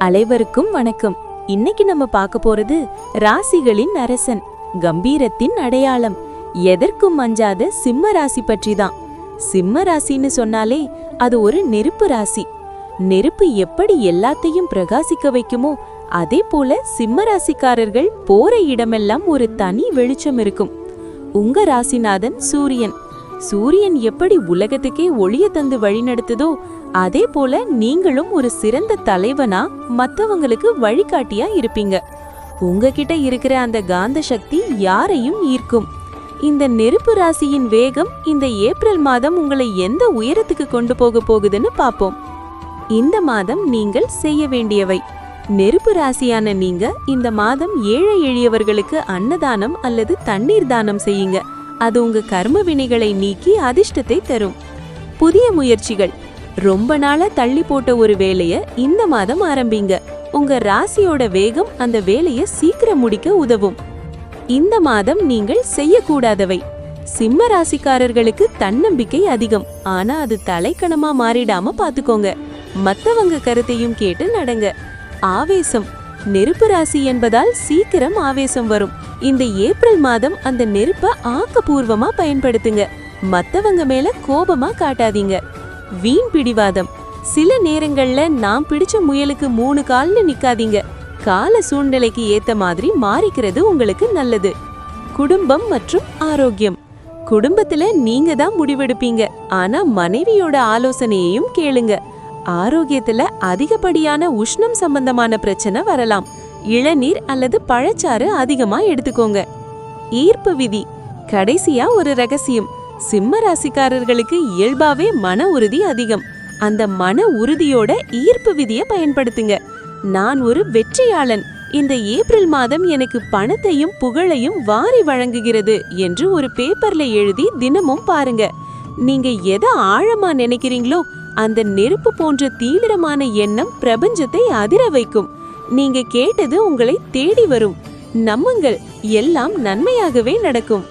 அனைவருக்கும் வணக்கம். இன்னைக்கு நம்ம பார்க்க போறது ராசிகளின் அரசன், கம்பீரத்தின் அடையாளம், எதற்கும் அஞ்சாத சிம்ம ராசி பற்றி தான். சிம்ம ராசின்னு சொன்னாலே அது ஒரு நெருப்பு ராசி. நெருப்பு எப்படி எல்லாத்தையும் பிரகாசிக்க வைக்குமோ அதே போல சிம்ம ராசிக்காரர்கள் போற இடமெல்லாம் ஒரு தனி வெளிச்சம் இருக்கும். உங்க ராசிநாதன் சூரியன். சூரியன் எப்படி உலகத்துக்கே ஒளிய தந்து வழிநடத்துதோ அதே போல நீங்களும் ஒரு சிறந்த தலைவனா மத்தவங்களுக்கு வழிகாட்டியா இருப்பீங்க. உங்ககிட்ட இருக்கிற அந்த காந்த சக்தி யாரையும் ஈர்க்கும். இந்த நெருப்பு ராசியின் வேகம் இந்த ஏப்ரல் மாதம் உங்களை எந்த உயரத்துக்கு கொண்டு போக போகுதுன்னு பாப்போம். இந்த மாதம் நீங்கள் செய்ய வேண்டியவை: நெருப்பு ராசியான நீங்க இந்த மாதம் ஏழை எளியவர்களுக்கு அன்னதானம் அல்லது தண்ணீர் தானம் செய்யுங்க. அது உங்க கர்ம வினைகளை நீக்கி அதிர்ஷ்டத்தை தரும். புதிய முயற்சிகள்: ரொம்ப நாளா தள்ளி போட்ட ஒரு வேலைய இந்த மாதம் ஆரம்பிங்க. உங்க ராசியோட வேகம் அந்த வேலையை சீக்கிரம் முடிக்க உதவும். இந்த மாதம் நீங்கள் செய்யக்கூடாதவை: சிம்ம ராசிக்காரர்களுக்கு தன்னம்பிக்கை அதிகம், ஆனா அது தலைக்கணமா மாறிடாம பாத்துக்கோங்க. மத்தவங்க கருத்தையும் கேட்டு நடங்க. ஆவேசம்: நெருப்பு ராசி என்பதால் சீக்கிரம் ஆவேசம் வரும். இந்த ஏப்ரல் மாதம் அந்த நெருப்ப ஆக்கப்பூர்வமா பயன்படுத்துங்க. மத்தவங்க மேல கோபமா காட்டாதீங்க. வீண் பிடிவாதம்: சில நேரங்கள்ல நான் பிடிச்ச முயலுக்கு 3 கால்னு நிக்காதீங்க. கால சூழ்நிலைக்கு ஏத்த மாதிரி மாறிக்கிறது உங்களுக்கு நல்லது. குடும்பம் மற்றும் ஆரோக்கியம்: குடும்பத்துல நீங்க தான் முடிவெடுப்பீங்க, ஆனா மனைவியோட ஆலோசனையையும் கேளுங்க. ஆரோக்கியத்துல அதிகப்படியான உஷ்ணம் சம்பந்தமான பிரச்சனை வரலாம். இளநீர் அல்லது பழச்சாறு அதிகமா எடுத்துக்கோங்க. ஈர்ப்பு விதி: கடைசியா ஒரு ரகசியம். சிம்ம ராசிக்காரர்களுக்கு இயல்பாவே மன உறுதி அதிகம். அந்த மன உறுதியோட ஈர்ப்பு விதியை பயன்படுத்துங்க. நான் ஒரு வெற்றியாளன், இந்த ஏப்ரல் மாதம் எனக்கு பணத்தையும் புகழையும் வாரி வழங்குகிறது என்று ஒரு பேப்பர்ல எழுதி தினமும் பாருங்க. நீங்க எதை ஆழமா நினைக்கிறீங்களோ அந்த நெருப்பு போன்ற தீவிரமான எண்ணம் பிரபஞ்சத்தை அதிர வைக்கும். நீங்க கேட்டது உங்களை தேடி வரும். நம்புங்கள், எல்லாம் நன்மையாகவே நடக்கும்.